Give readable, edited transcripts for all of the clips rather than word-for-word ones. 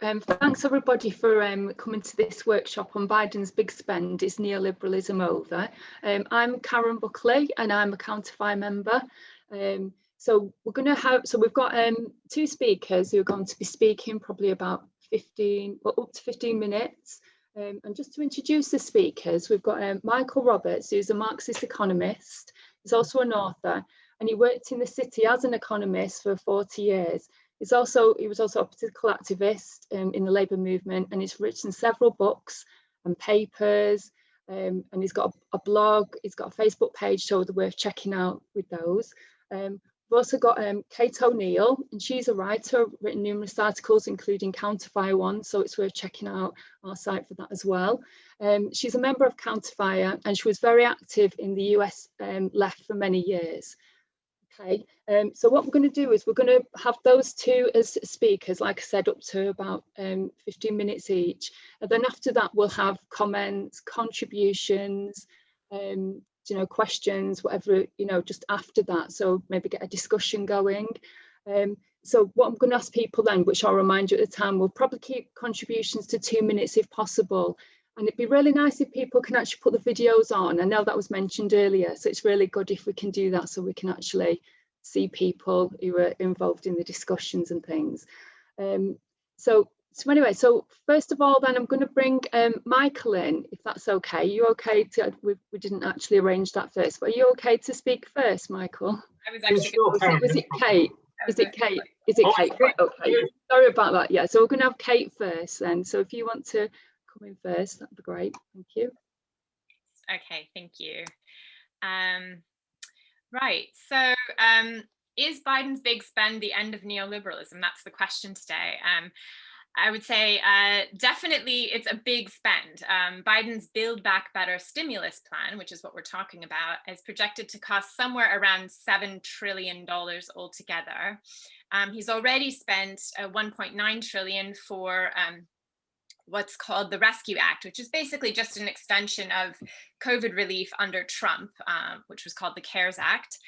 Thanks everybody for coming to this workshop on Biden's big spend, Is Neoliberalism Over? I'm Karen Buckley and I'm a Counterfire member. We've got two speakers who are going to be speaking probably about up to 15 minutes. And just to introduce the speakers, we've got Michael Roberts, who's a Marxist economist. He's also an author, and he worked in the city as an economist for 40 years. He was also a political activist in the labour movement, and he's written several books and papers, and he's got a blog, he's got a Facebook page, so they're worth checking out with those. We've also got Kate O'Neill, and she's a writer, written numerous articles, including Counterfire one, so it's worth checking out our site for that as well. She's a member of Counterfire, and she was very active in the US left for many years. Okay, so what we're going to do is we're going to have those two as speakers, like I said, up to about 15 minutes each. And then after that, we'll have comments, contributions, questions, whatever, just after that. So maybe get a discussion going. So what I'm going to ask people then, which I'll remind you at the time, we'll probably keep contributions to 2 minutes if possible. And it'd be really nice if people can actually put the videos on. I know that was mentioned earlier, so it's really good if we can do that so we can actually see people who are involved in the discussions and things. So anyway, so first of all, then I'm going to bring Michael in, if that's okay. Are you okay to, we didn't actually arrange that first, but are you okay to speak first, Michael? I was actually was it Kate? Is it Kate? Is it Kate? Okay, sorry about that. Yeah, so we're going to have Kate first then. So if you want to come in first, that'd be great. Thank you. Okay, thank you. Right, so is Biden's big spend the end of neoliberalism? That's the question today. I would say definitely it's a big spend. Biden's Build Back Better stimulus plan, which is what we're talking about, is projected to cost somewhere around $7 trillion altogether. He's already spent $1.9 trillion for what's called the Rescue Act, which is basically just an extension of COVID relief under Trump, which was called the CARES Act.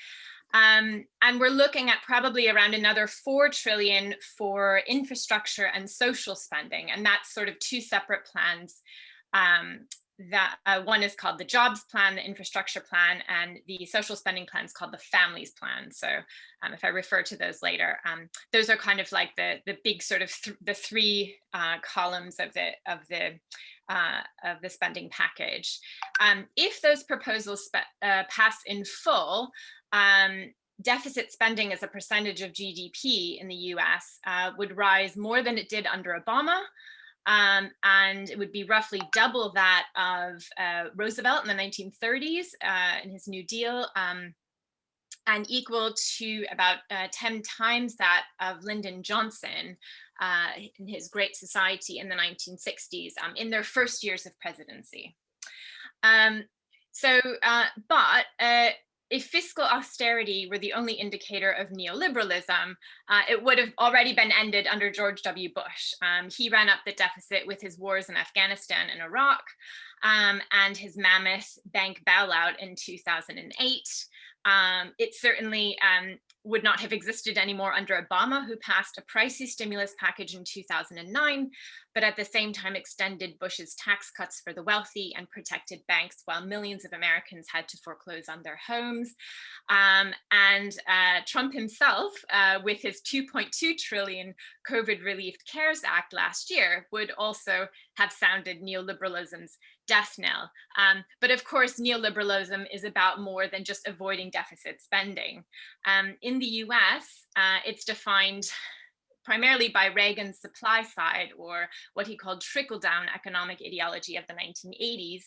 And we're looking at probably around another $4 trillion for infrastructure and social spending. And that's sort of two separate plans. One is called the jobs plan, the infrastructure plan, and the social spending plan is called the families plan. So if I refer to those later, those are kind of like the big sort of the three columns of the spending package. If those proposals pass in full, deficit spending as a percentage of GDP in the US would rise more than it did under Obama. And it would be roughly double that of Roosevelt in the 1930s in his New Deal, and equal to about 10 times that of Lyndon Johnson in his Great Society in the 1960s, in their first years of presidency. If fiscal austerity were the only indicator of neoliberalism, it would have already been ended under George W. Bush. He ran up the deficit with his wars in Afghanistan and Iraq, and his mammoth bank bailout in 2008. It certainly would not have existed anymore under Obama, who passed a pricey stimulus package in 2009, but at the same time extended Bush's tax cuts for the wealthy and protected banks while millions of Americans had to foreclose on their homes. Trump himself, with his $2.2 trillion COVID relief CARES Act last year, would also have sounded neoliberalism's death knell. But of course, neoliberalism is about more than just avoiding deficit spending. In the US, it's defined primarily by Reagan's supply side, or what he called trickle-down economic ideology of the 1980s,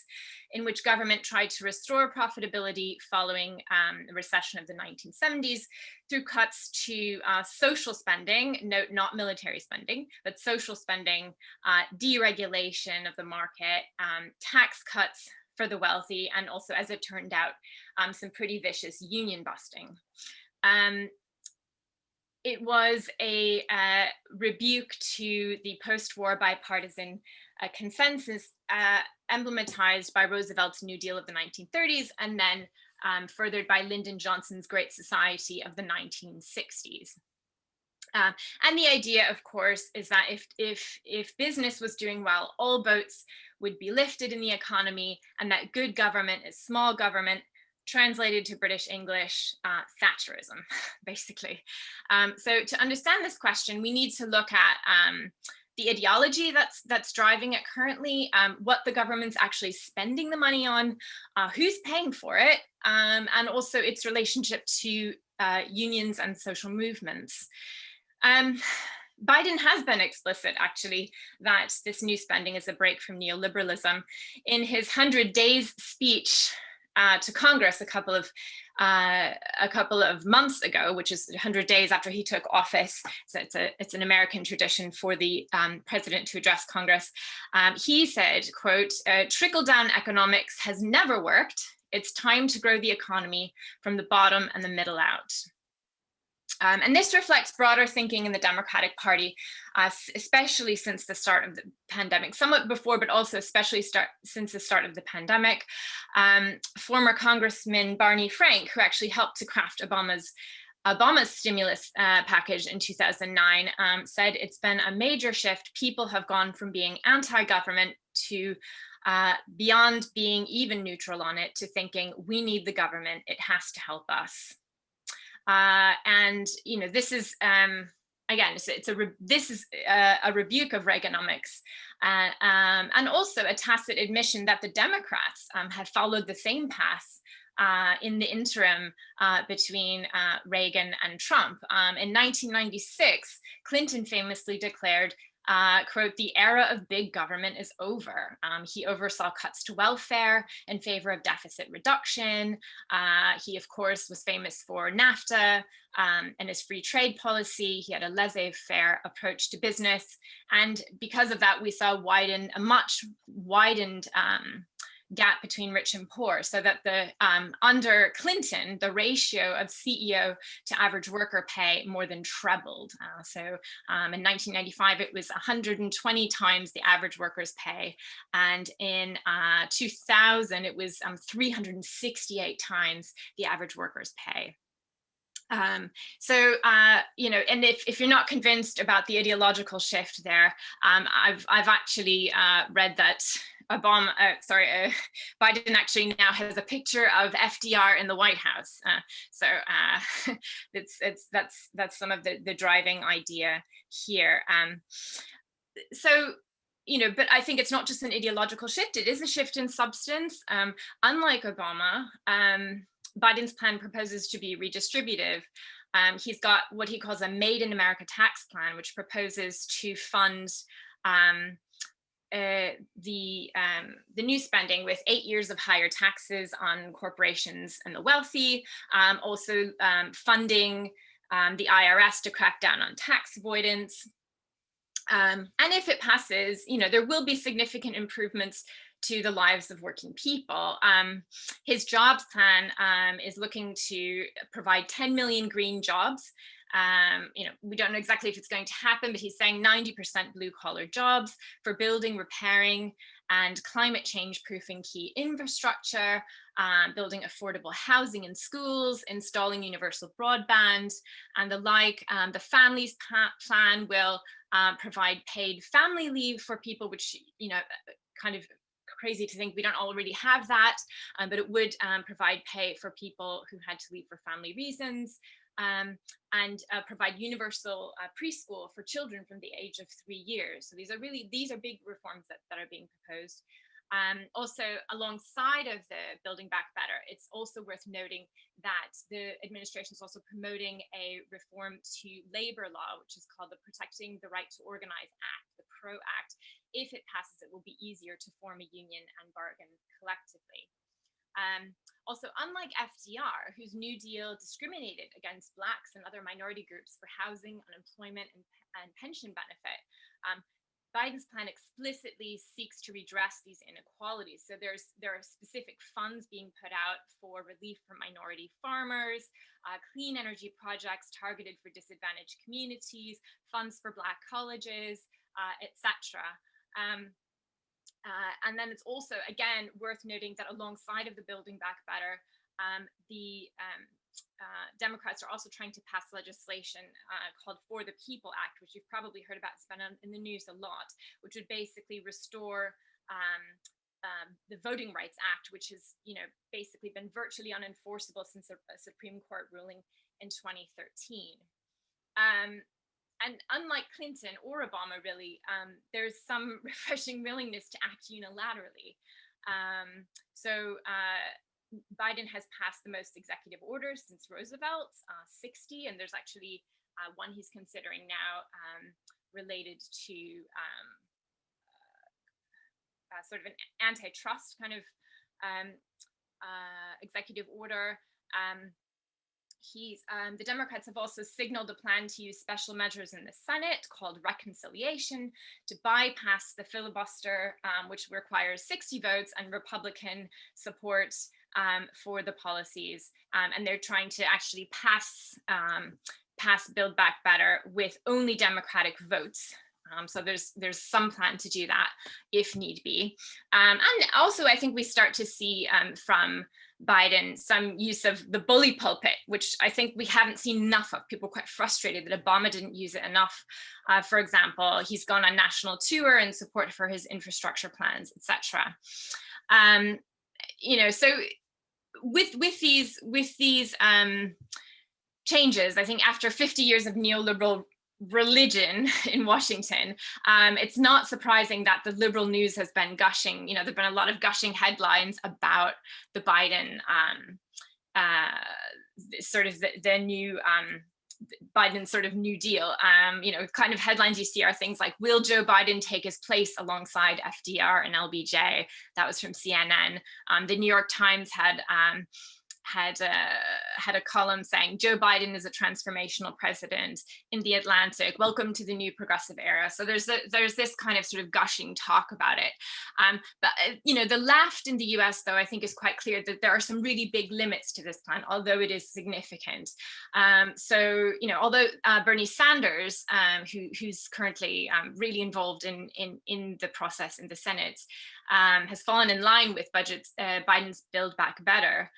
in which government tried to restore profitability following the recession of the 1970s through cuts to social spending, note not military spending, but social spending, deregulation of the market, tax cuts for the wealthy, and also, as it turned out, some pretty vicious union busting. It was a rebuke to the post-war bipartisan consensus emblematized by Roosevelt's New Deal of the 1930s, and then furthered by Lyndon Johnson's Great Society of the 1960s. And the idea, of course, is that if business was doing well, all boats would be lifted in the economy, and that good government is small government, translated to British English, Thatcherism, basically. So to understand this question, we need to look at the ideology that's driving it currently, what the government's actually spending the money on, who's paying for it, and also its relationship to unions and social movements. Biden has been explicit, actually, that this new spending is a break from neoliberalism. In his 100 days speech to Congress a couple of months ago, which is 100 days after he took office, so it's an American tradition for the president to address Congress, he said, quote, "Trickle-down economics has never worked. It's time to grow the economy from the bottom and the middle out." And this reflects broader thinking in the Democratic Party, especially since the start of the pandemic, somewhat before, but also especially since the start of the pandemic. Former Congressman Barney Frank, who actually helped to craft Obama's stimulus package in 2009, said it's been a major shift. People have gone from being anti-government to beyond being even neutral on it, to thinking we need the government, it has to help us. And this is again, this is a rebuke of Reaganomics, and also a tacit admission that the Democrats have followed the same path in the interim between Reagan and Trump. In 1996, Clinton famously declared, quote, "The era of big government is over." He oversaw cuts to welfare in favor of deficit reduction. He, of course, was famous for NAFTA and his free trade policy. He had a laissez-faire approach to business. And because of that, we saw a much widened gap between rich and poor, so that under Clinton, the ratio of CEO to average worker pay more than trebled. So in 1995, it was 120 times the average worker's pay. And in 2000, it was 368 times the average worker's pay. And if you're not convinced about the ideological shift there, I've actually read that Biden actually now has a picture of FDR in the White House. That's some of the driving idea here. But I think it's not just an ideological shift, it is a shift in substance. Unlike Obama, Biden's plan proposes to be redistributive. He's got what he calls a Made in America tax plan, which proposes to fund the new spending with 8 years of higher taxes on corporations and the wealthy, also funding the IRS to crack down on tax avoidance. And if it passes, there will be significant improvements to the lives of working people. His jobs plan is looking to provide 10 million green jobs. We don't know exactly if it's going to happen, but he's saying 90% blue collar jobs for building, repairing, and climate change proofing key infrastructure, building affordable housing in schools, installing universal broadband, and the like. The families plan will provide paid family leave for people, which, kind of crazy to think we don't already have that, but it would provide pay for people who had to leave for family reasons. And provide universal preschool for children from the age of 3 years. So these are big reforms that are being proposed. Also, alongside of the Building Back Better, it's also worth noting that the administration is also promoting a reform to labor law, which is called the Protecting the Right to Organize Act, the PRO Act. If it passes, it will be easier to form a union and bargain collectively. Also, unlike FDR, whose New Deal discriminated against Blacks and other minority groups for housing, unemployment, and pension benefit, Biden's plan explicitly seeks to redress these inequalities. So there are specific funds being put out for relief for minority farmers, clean energy projects targeted for disadvantaged communities, funds for Black colleges, etc. And then it's also, again, worth noting that alongside of the Building Back Better, the Democrats are also trying to pass legislation called For the People Act, which you've probably heard about. It's been in the news a lot, which would basically restore the Voting Rights Act, which has, basically been virtually unenforceable since a Supreme Court ruling in 2013. And unlike Clinton or Obama, really, there's some refreshing willingness to act unilaterally. So Biden has passed the most executive orders since Roosevelt, 60, and there's actually one he's considering now related to sort of an antitrust kind of executive order. The Democrats have also signaled a plan to use special measures in the Senate called reconciliation to bypass the filibuster, which requires 60 votes and Republican support for the policies. And they're trying to actually pass Build Back Better with only Democratic votes. So there's some plan to do that if need be. And also, I think we start to see from Biden some use of the bully pulpit, which I think we haven't seen enough of. People are quite frustrated that Obama didn't use it enough. For example, he's gone on national tour in support for his infrastructure plans, etc. So with these changes, I think after 50 years of neoliberal religion in Washington, it's not surprising that the liberal news has been gushing. There've been a lot of gushing headlines about the Biden sort of the new Biden sort of New Deal. Kind of headlines you see are things like, will Joe Biden take his place alongside FDR and LBJ? That was from CNN. The New York Times had a column saying Joe Biden is a transformational president. In the Atlantic, welcome to the new progressive era. So there's this kind of sort of gushing talk about it. But the left in the US, though, I think is quite clear that there are some really big limits to this plan, although it is significant. Although Bernie Sanders, who's currently really involved in the process in the Senate, has fallen in line with Biden's Build Back Better.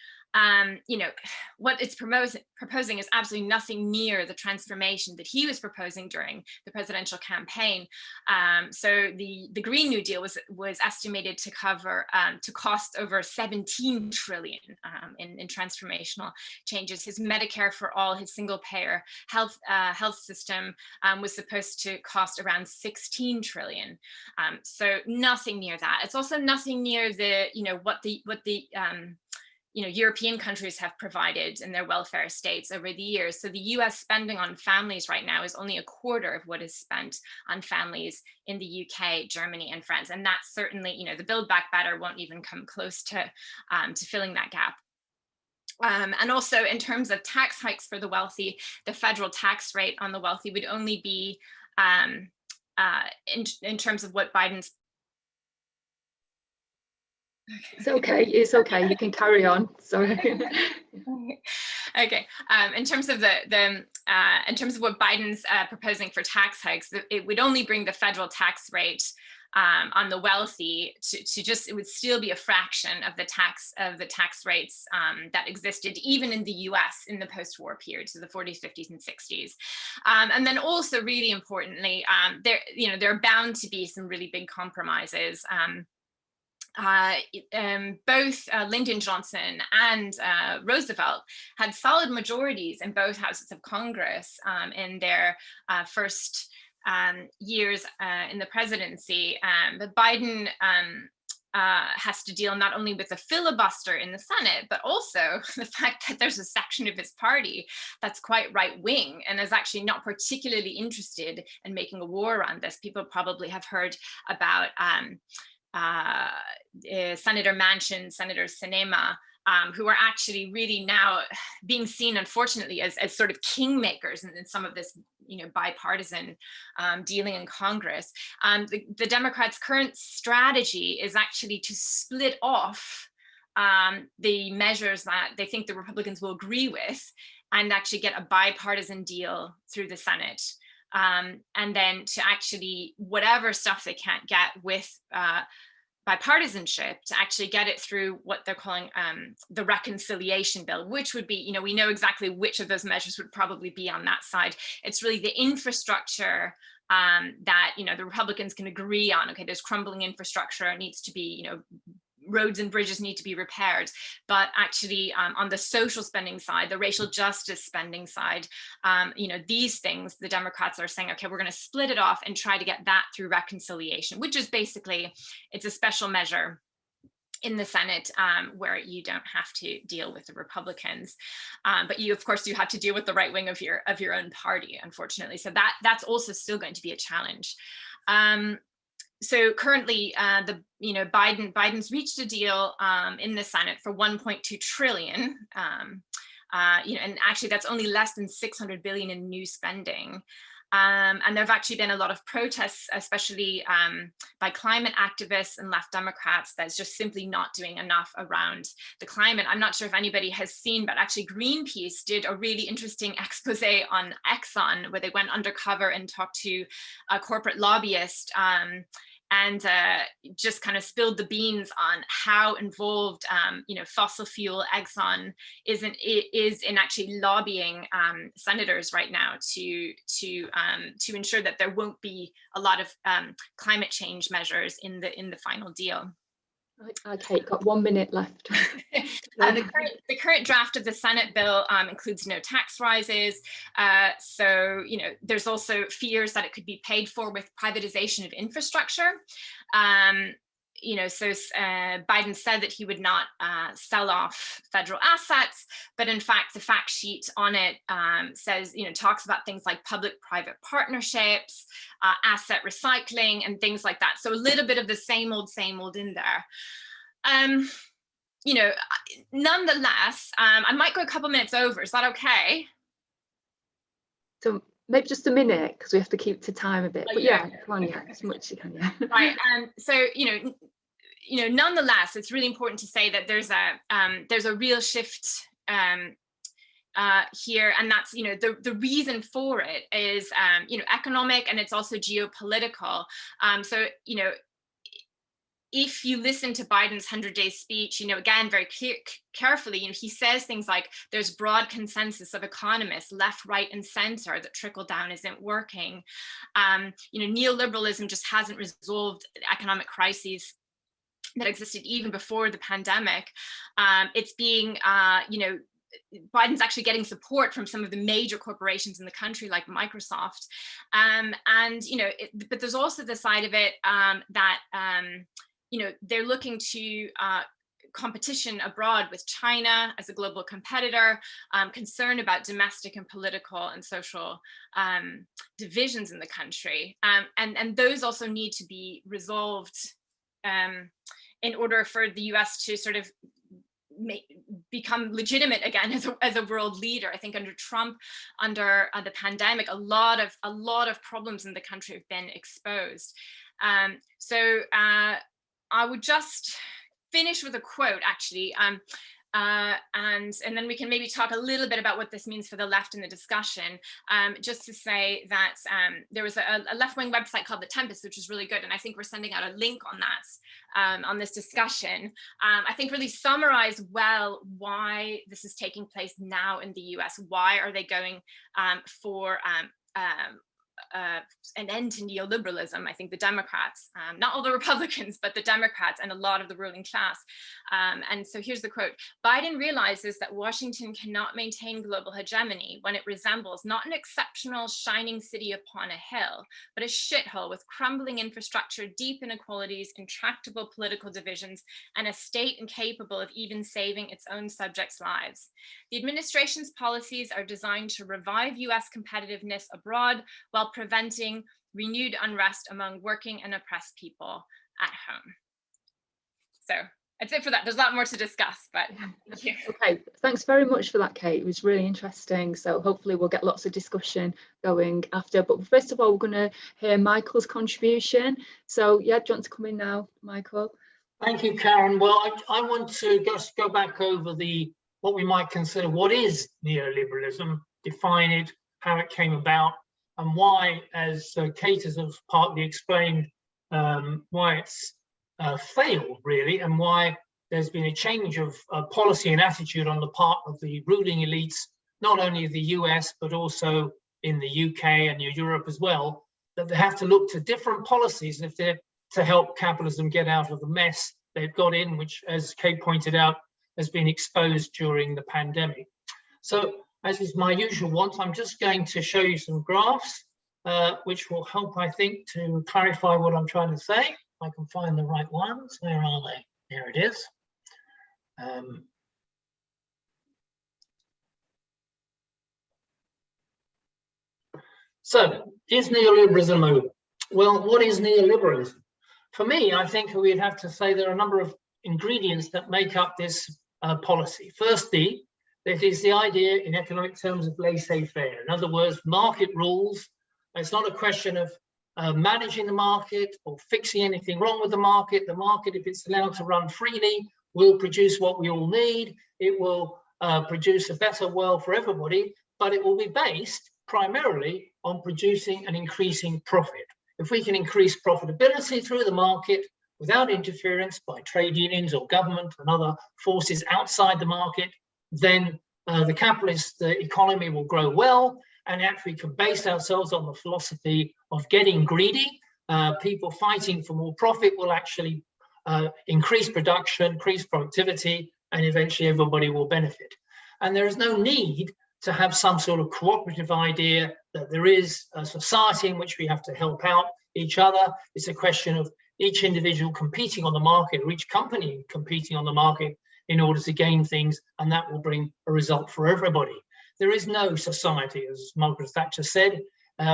What it's proposing is absolutely nothing near the transformation that he was proposing during the presidential campaign. So the Green New Deal was estimated to cost over 17 trillion in transformational changes. His Medicare for All, his single payer health system was supposed to cost around 16 trillion. So nothing near that. It's also nothing near the what the European countries have provided in their welfare states over the years. So the US spending on families right now is only a quarter of what is spent on families in the UK, Germany, and France. And that's certainly, the Build Back Better won't even come close to filling that gap. And also in terms of tax hikes for the wealthy, the federal tax rate on the wealthy would only be in terms of what Biden's. It's okay. You can carry on. Sorry. Okay. In terms of in terms of what Biden's proposing for tax hikes, it would only bring the federal tax rate on the wealthy to just, it would still be a fraction of the tax rates that existed even in the US in the post-war period, so the 40s, 50s, and 60s. And then also really importantly, there are bound to be some really big compromises. Both Lyndon Johnson and Roosevelt had solid majorities in both houses of Congress in their first years in the presidency. But Biden has to deal not only with the filibuster in the Senate, but also the fact that there's a section of his party that's quite right-wing and is actually not particularly interested in making a war around this. People probably have heard about Senator Manchin, Senator Sinema, who are actually really now being seen, unfortunately, as sort of kingmakers in some of this, bipartisan dealing in Congress. The Democrats' current strategy is actually to split off the measures that they think the Republicans will agree with and actually get a bipartisan deal through the Senate. And then to actually, whatever stuff they can't get with bipartisanship to actually get it through what they're calling the reconciliation bill, which would be, we know exactly which of those measures would probably be on that side. It's really the infrastructure that, the Republicans can agree on. Okay, there's crumbling infrastructure, it needs to be, roads and bridges need to be repaired, but actually on the social spending side, the racial justice spending side, these things, the Democrats are saying, okay, we're going to split it off and try to get that through reconciliation, which is basically, it's a special measure in the Senate where you don't have to deal with the Republicans, but you, of course, you have to deal with the right wing of your own party, unfortunately. So that's also still going to be a challenge. So currently, Biden's reached a deal in the Senate for 1.2 trillion, and actually that's only less than 600 billion in new spending. And there have actually been a lot of protests, especially by climate activists and left Democrats, that's just simply not doing enough around the climate. I'm not sure if anybody has seen, but actually Greenpeace did a really interesting expose on Exxon, where they went undercover and talked to a corporate lobbyist and just kind of spilled the beans on how involved, fossil fuel Exxon is in actually lobbying senators right now to ensure that there won't be a lot of climate change measures in the final deal. Okay, got 1 minute left. The current draft of the Senate bill includes no tax rises. So, there's also fears that it could be paid for with privatization of infrastructure. So Biden said that he would not sell off federal assets, but in fact, the fact sheet on it says, talks about things like public-private partnerships, asset recycling, and things like that. So a little bit of the same old in there. Nonetheless, I might go a couple minutes over. Is that okay? So maybe just a minute, because we have to keep to time a bit. But yeah, come on, as much as you can, yeah. Right. So, nonetheless, it's really important to say that there's a real shift here, and that's the reason for it is economic, and it's also geopolitical. So if you listen to Biden's 100-day speech, again, very carefully, he says things like there's broad consensus of economists, left, right, and center, that trickle down isn't working. Neoliberalism just hasn't resolved economic crises that existed even before the pandemic. It's being, Biden's actually getting support from some of the major corporations in the country, like Microsoft. But there's also the side of it that, they're looking to competition abroad with China as a global competitor, concern about domestic and political and social divisions in the country. And those also need to be resolved in order for the US to sort of become legitimate again as a world leader. I think under Trump, under the pandemic, a lot of problems in the country have been exposed. So I would just finish with a quote, actually, and then we can maybe talk a little bit about what this means for the left in the discussion. Just to say that there was a left-wing website called The Tempest, which is really good, and I think we're sending out a link on that on this discussion. I think really summarized well why this is taking place now in the US. Why are they going for an end to neoliberalism? I think the Democrats, not all the Republicans, but the Democrats and a lot of the ruling class. And so here's the quote: Biden realizes that Washington cannot maintain global hegemony when it resembles not an exceptional shining city upon a hill, but a shithole with crumbling infrastructure, deep inequalities, intractable political divisions, and a state incapable of even saving its own subjects' lives. The administration's policies are designed to revive US competitiveness abroad while preventing renewed unrest among working and oppressed people at home. So that's it for that. There's a lot more to discuss, but thank you. Okay, thanks very much for that, Kate. It was really interesting. So hopefully we'll get lots of discussion going after. But first of all, we're going to hear Michael's contribution. So yeah, do you want to come in now, Michael? Thank you, Karen. Well, I want to just go back over what we might consider what is neoliberalism, define it, how it came about, and why, as Kate has partly explained, why it's failed, really, and why there's been a change of policy and attitude on the part of the ruling elites, not only the US, but also in the UK and Europe as well, that they have to look to different policies if they're to help capitalism get out of the mess they've got in, which, as Kate pointed out, has been exposed during the pandemic. So, as is my usual want, I'm just going to show you some graphs, which will help, I think, to clarify what I'm trying to say. If I can find the right ones. Where are they? There it is. So, is neoliberalism over? Well, what is neoliberalism? For me, I think we'd have to say there are a number of ingredients that make up this policy. Firstly, that is the idea in economic terms of laissez-faire. In other words, market rules. It's not a question of managing the market or fixing anything wrong with the market. The market, if it's allowed to run freely, will produce what we all need. It will produce a better world for everybody, but it will be based primarily on producing and increasing profit. If we can increase profitability through the market without interference by trade unions or government and other forces outside the market, then the capitalist economy will grow well. And if we can base ourselves on the philosophy of getting greedy, people fighting for more profit will actually increase production, increase productivity, and eventually everybody will benefit. And there is no need to have some sort of cooperative idea that there is a society in which we have to help out each other. It's a question of each individual competing on the market or each company competing on the market in order to gain things, and that will bring a result for everybody. There is no society, as Margaret Thatcher said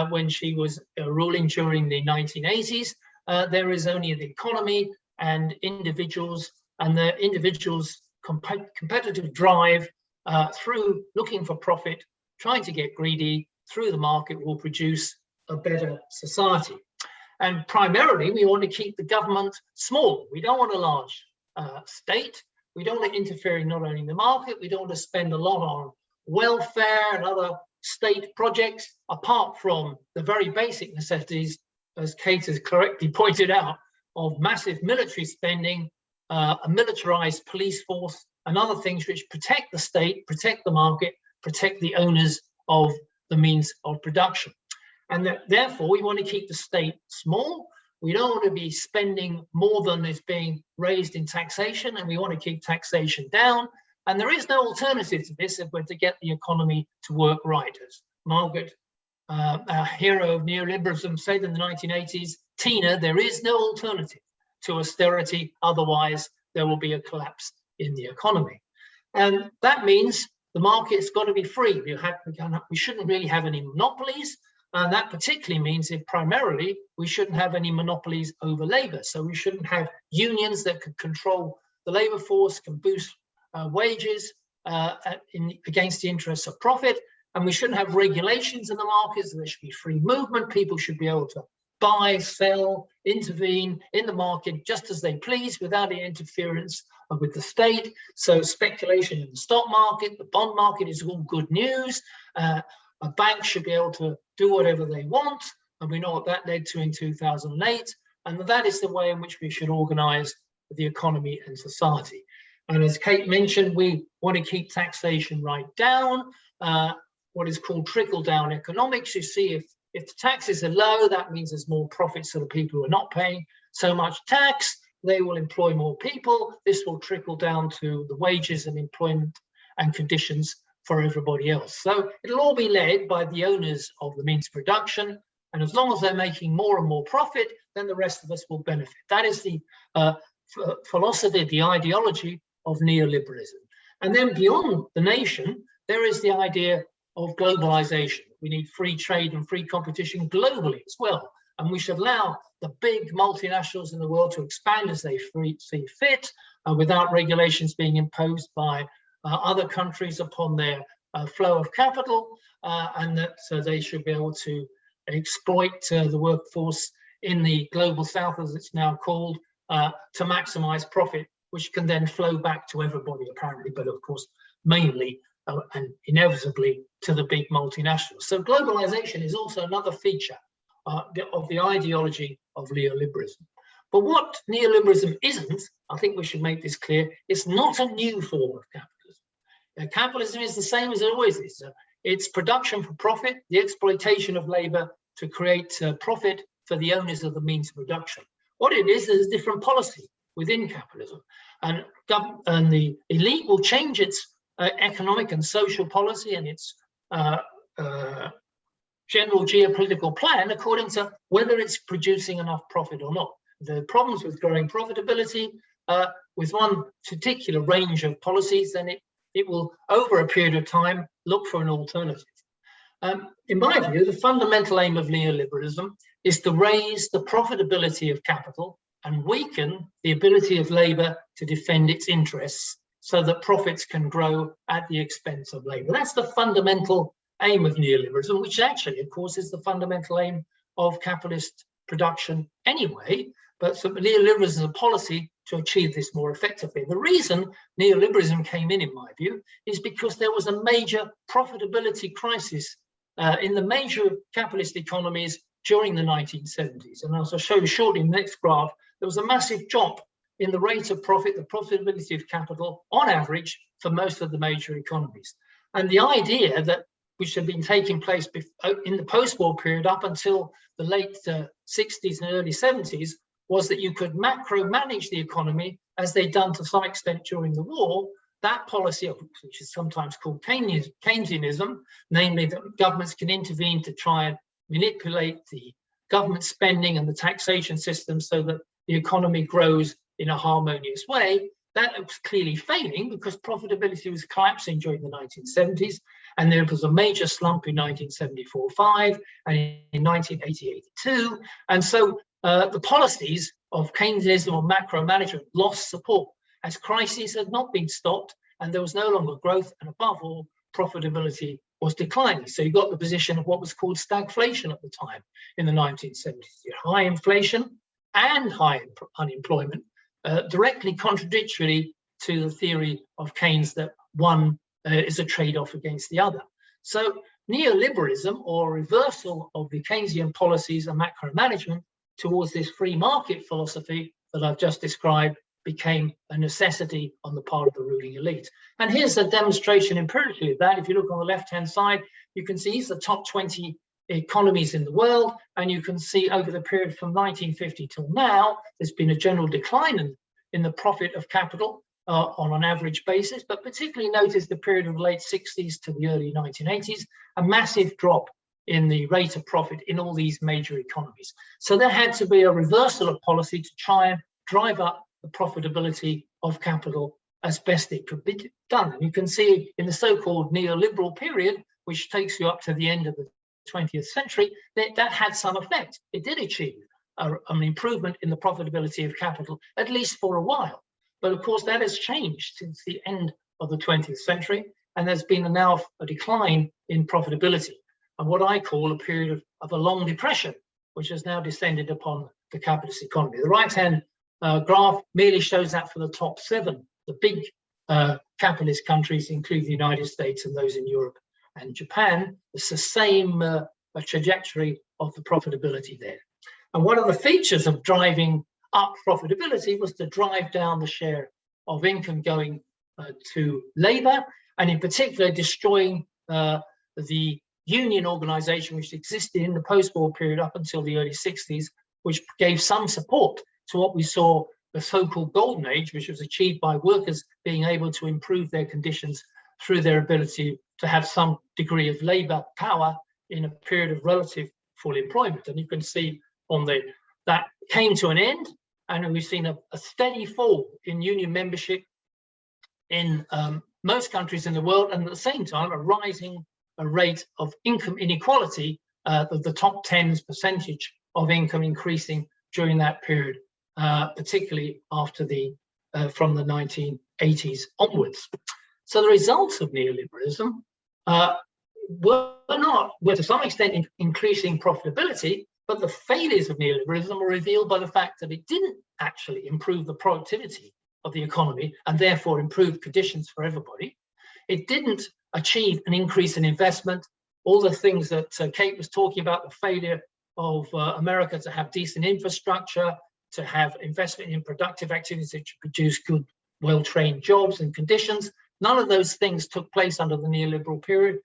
when she was ruling during the 1980s. There is only the economy and individuals, and the individuals' competitive drive through looking for profit, trying to get greedy through the market will produce a better society. And primarily, we want to keep the government small. We don't want a large state. We don't want to interfere not only in the market, we don't want to spend a lot on welfare and other state projects, apart from the very basic necessities, as Kate has correctly pointed out, of massive military spending, a militarized police force, and other things which protect the state, protect the market, protect the owners of the means of production. And that, therefore, we want to keep the state small. We don't want to be spending more than is being raised in taxation, and we want to keep taxation down. And there is no alternative to this if we're to get the economy to work right. As Margaret, our hero of neoliberalism, said in the 1980s, Tina, there is no alternative to austerity, otherwise there will be a collapse in the economy. And that means the market's got to be free. We shouldn't really have any monopolies. And that particularly means that primarily we shouldn't have any monopolies over labor. So we shouldn't have unions that could control the labor force, can boost wages against the interests of profit. And we shouldn't have regulations in the markets. There should be free movement. People should be able to buy, sell, intervene in the market just as they please without any interference with the state. So speculation in the stock market, the bond market is all good news. A bank should be able to do whatever they want. And we know what that led to in 2008. And that is the way in which we should organize the economy and society. And as Kate mentioned, we want to keep taxation right down, what is called trickle-down economics. You see, if the taxes are low, that means there's more profits for the people who are not paying so much tax. They will employ more people. This will trickle down to the wages and employment and conditions for everybody else. So it'll all be led by the owners of the means of production. And as long as they're making more and more profit, then the rest of us will benefit. That is the philosophy, the ideology of neoliberalism. And then beyond the nation, there is the idea of globalization. We need free trade and free competition globally as well. And we should allow the big multinationals in the world to expand as they see fit, without regulations being imposed by other countries upon their flow of capital, and that they should be able to exploit the workforce in the global south, as it's now called, to maximize profit, which can then flow back to everybody apparently, but of course mainly and inevitably to the big multinationals. So globalization is also another feature of the ideology of neoliberalism. But what neoliberalism isn't, I think we should make this clear, it's not a new form of capitalism. Capitalism is the same as it always is. It's production for profit, the exploitation of labor to create profit for the owners of the means of production. What it is different policy within capitalism. And the elite will change its economic and social policy and its general geopolitical plan according to whether it's producing enough profit or not. The problems with growing profitability with one particular range of policies, then it will, over a period of time, look for an alternative. In my view, the fundamental aim of neoliberalism is to raise the profitability of capital and weaken the ability of labor to defend its interests so that profits can grow at the expense of labor. That's the fundamental aim of neoliberalism, which actually, of course, is the fundamental aim of capitalist production anyway. But so neoliberalism is a policy to achieve this more effectively. The reason neoliberalism came in my view, is because there was a major profitability crisis in the major capitalist economies during the 1970s. And as I'll show you shortly in the next graph, there was a massive drop in the rate of profit, the profitability of capital on average for most of the major economies. And the idea that which had been taking place in the post-war period up until the late 60s and early 70s was that you could macro-manage the economy as they'd done to some extent during the war. That policy, which is sometimes called Keynesianism, namely that governments can intervene to try and manipulate the government spending and the taxation system so that the economy grows in a harmonious way, that was clearly failing because profitability was collapsing during the 1970s, and there was a major slump in 1974-5 and in 1980-82. And so the policies of Keynesianism or macro management lost support as crises had not been stopped and there was no longer growth, and above all, profitability was declining. So you got the position of what was called stagflation at the time in the 1970s. You had high inflation and high unemployment, directly contradictory to the theory of Keynes that one is a trade-off against the other. So neoliberalism, or reversal of the Keynesian policies and macro management towards this free market philosophy that I've just described, became a necessity on the part of the ruling elite. And here's a demonstration empirically of that. If you look on the left-hand side, you can see the top 20 economies in the world, and you can see over the period from 1950 till now, there's been a general decline in the profit of capital on an average basis, but particularly notice the period of the late 60s to the early 1980s, a massive drop in the rate of profit in all these major economies. So there had to be a reversal of policy to try and drive up the profitability of capital as best it could be done. And you can see in the so-called neoliberal period, which takes you up to the end of the 20th century, that had some effect. It did achieve an improvement in the profitability of capital, at least for a while. But of course, that has changed since the end of the 20th century, and there's been now a decline in profitability, and what I call a period of a long depression, which has now descended upon the capitalist economy. The right-hand graph merely shows that for the top 7, the big capitalist countries, including the United States and those in Europe and Japan. It's the same trajectory of the profitability there. And one of the features of driving up profitability was to drive down the share of income going to labor, and in particular destroying the union organization which existed in the post-war period up until the early 60s, which gave some support to what we saw the so-called golden age, which was achieved by workers being able to improve their conditions through their ability to have some degree of labor power in a period of relative full employment. And you can see on that came to an end, and we've seen a steady fall in union membership in most countries in the world, and at the same time a rising rate of income inequality, the top 10's percentage of income increasing during that period, particularly after from the 1980s onwards. So the results of neoliberalism were to some extent increasing profitability, but the failures of neoliberalism were revealed by the fact that it didn't actually improve the productivity of the economy and therefore improve conditions for everybody. It didn't achieve an increase in investment. All the things that Kate was talking about, the failure of America to have decent infrastructure, to have investment in productive activities that produce good, well-trained jobs and conditions. None of those things took place under the neoliberal period.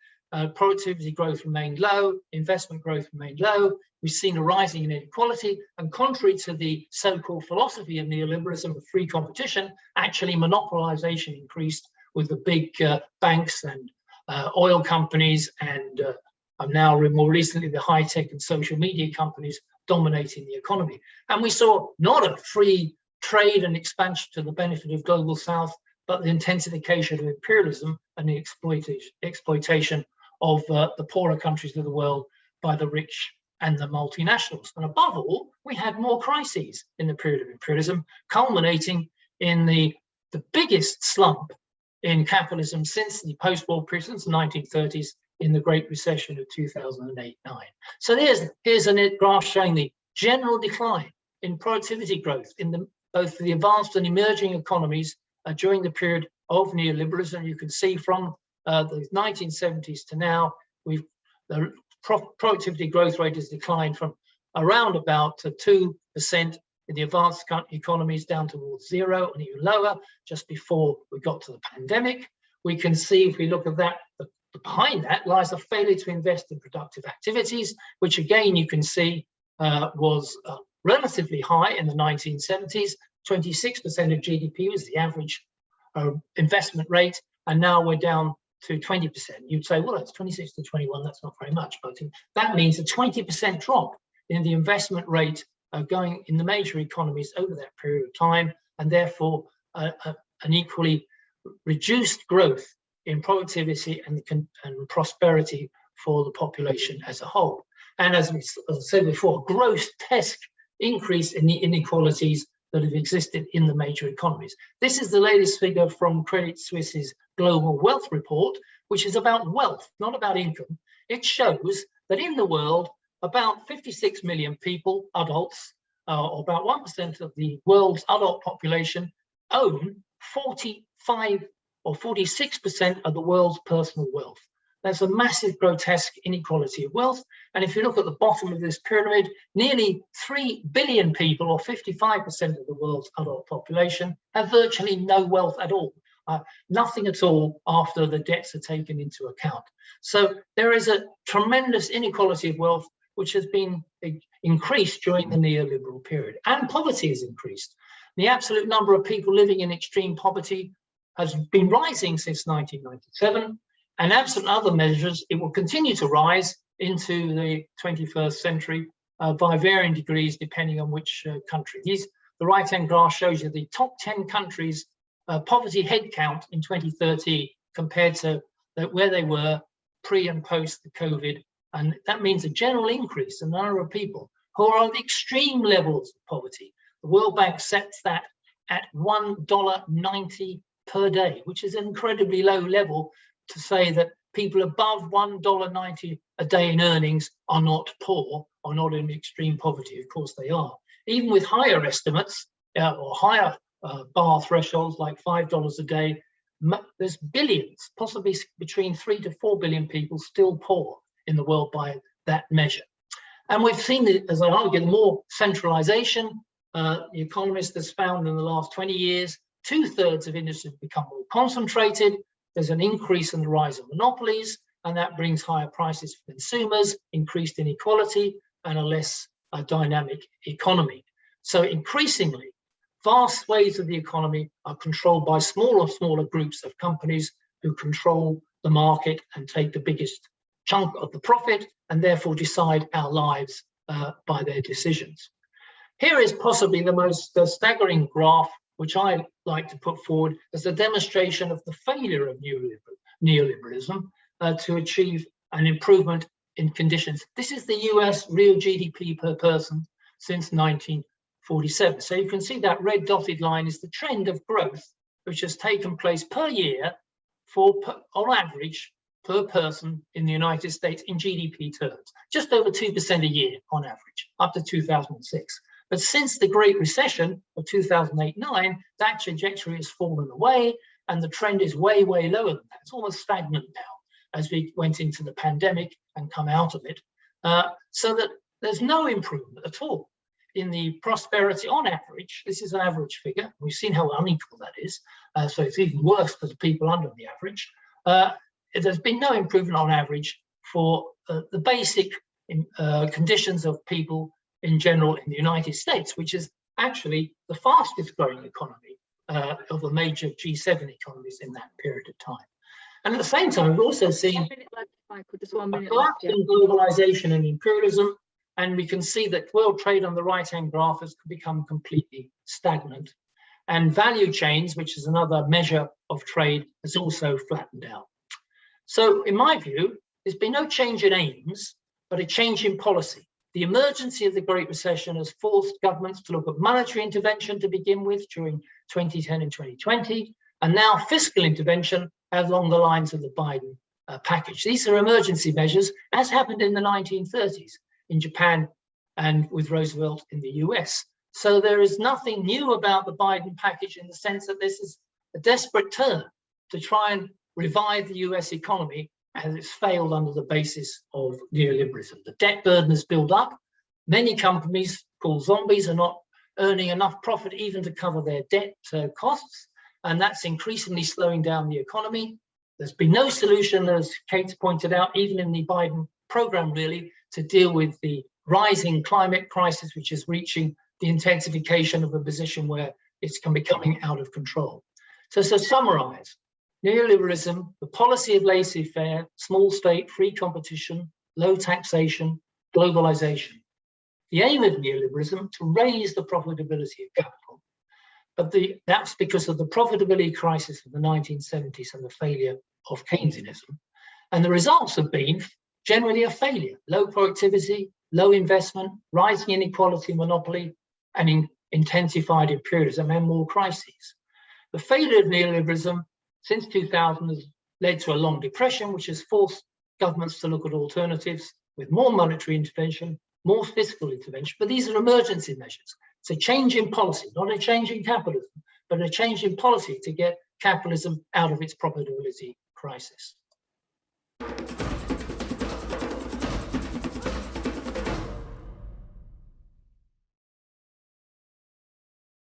Productivity growth remained low, investment growth remained low. We've seen a rising inequality, and contrary to the so-called philosophy of neoliberalism of free competition, actually monopolization increased with the big banks and oil companies, and now more recently the high-tech and social media companies dominating the economy. And we saw not a free trade and expansion to the benefit of global South, but the intensification of imperialism and the exploitation of the poorer countries of the world by the rich and the multinationals. And above all, we had more crises in the period of imperialism, culminating in the biggest slump in capitalism since the post-war period, since the 1930s, in the Great Recession of 2008-9. So here's a graph showing the general decline in productivity growth in both the advanced and emerging economies during the period of neoliberalism. You can see from the 1970s to now, the productivity growth rate has declined from around about 2% in the advanced economies down towards 0 and even lower just before we got to the pandemic. We can see, if we look at that, behind that lies a failure to invest in productive activities, which again you can see was relatively high in the 1970s. 26% of GDP was the average investment rate, and now we're down to 20%. You'd say, well, that's 26 to 21, that's not very much, but that means a 20% drop in the investment rate going in the major economies over that period of time, and therefore an equally reduced growth in productivity and prosperity for the population as a whole. And as I said before, grotesque increase in the inequalities that have existed in the major economies. This is the latest figure from Credit Suisse's Global Wealth Report, which is about wealth, not about income. It shows that in the world, about 56 million people, adults, or about 1% of the world's adult population, own 45 or 46% of the world's personal wealth. There's a massive, grotesque inequality of wealth. And if you look at the bottom of this pyramid, nearly 3 billion people, or 55% of the world's adult population, have virtually no wealth at all. Nothing at all after the debts are taken into account. So there is a tremendous inequality of wealth, which has been increased during the neoliberal period. And poverty has increased. The absolute number of people living in extreme poverty has been rising since 1997. And absent other measures, it will continue to rise into the 21st century by varying degrees, depending on which country. The right-hand graph shows you the top 10 countries' poverty headcount in 2013 compared to where they were pre and post the COVID. And that means a general increase in the number of people who are on the extreme levels of poverty. The World Bank sets that at $1.90 per day, which is an incredibly low level to say that people above $1.90 a day in earnings are not poor or not in extreme poverty. Of course they are. Even with higher estimates or higher bar thresholds like $5 a day, there's billions, possibly between 3 to 4 billion people still poor in the world by that measure. And we've seen, as I argue, more centralization. The Economist has found in the last 20 years, 2/3 of industry have become more concentrated. There's an increase in the rise of monopolies, and that brings higher prices for consumers, increased inequality, and a less dynamic economy. So increasingly, vast swathes of the economy are controlled by smaller groups of companies who control the market and take the biggest chunk of the profit and therefore decide our lives by their decisions. Here is possibly the most staggering graph, which I like to put forward as a demonstration of the failure of neoliberalism to achieve an improvement in conditions. This is the US real GDP per person since 1947. So you can see that red dotted line is the trend of growth, which has taken place per year on average per person in the United States in GDP terms, just over 2% a year on average, up to 2006. But since the Great Recession of 2008-9, that trajectory has fallen away, and the trend is way, way lower than that. It's almost stagnant now as we went into the pandemic and come out of it, so that there's no improvement at all in the prosperity on average, this is an average figure, we've seen how unequal that is, so it's even worse for the people under the average. There's been no improvement on average for the basic conditions of people in general in the United States, which is actually the fastest growing economy of the major G7 economies in that period of time. And at the same time, we've also seen a collapse in globalization and imperialism, and we can see that world trade on the right-hand graph has become completely stagnant. And value chains, which is another measure of trade, has also flattened out. So in my view, there's been no change in aims, but a change in policy. The emergency of the Great Recession has forced governments to look at monetary intervention to begin with during 2010 and 2020, and now fiscal intervention along the lines of the Biden package. These are emergency measures, as happened in the 1930s in Japan and with Roosevelt in the US. So there is nothing new about the Biden package in the sense that this is a desperate turn to try and revive the US economy as it's failed under the basis of neoliberalism. The debt burden has built up. Many companies called zombies are not earning enough profit even to cover their debt costs, and that's increasingly slowing down the economy. There's been no solution, as Kate pointed out, even in the Biden program really, to deal with the rising climate crisis, which is reaching the intensification of a position where it's becoming out of control. So to summarize, neoliberalism, the policy of laissez-faire, small state, free competition, low taxation, globalization. The aim of neoliberalism to raise the profitability of capital, but that's because of the profitability crisis of the 1970s and the failure of Keynesianism. And the results have been generally a failure: low productivity, low investment, rising inequality, monopoly, and intensified imperialism and more crises. The failure of neoliberalism since 2000 has led to a long depression, which has forced governments to look at alternatives with more monetary intervention, more fiscal intervention, but these are emergency measures. It's a change in policy, not a change in capitalism, but a change in policy to get capitalism out of its profitability crisis.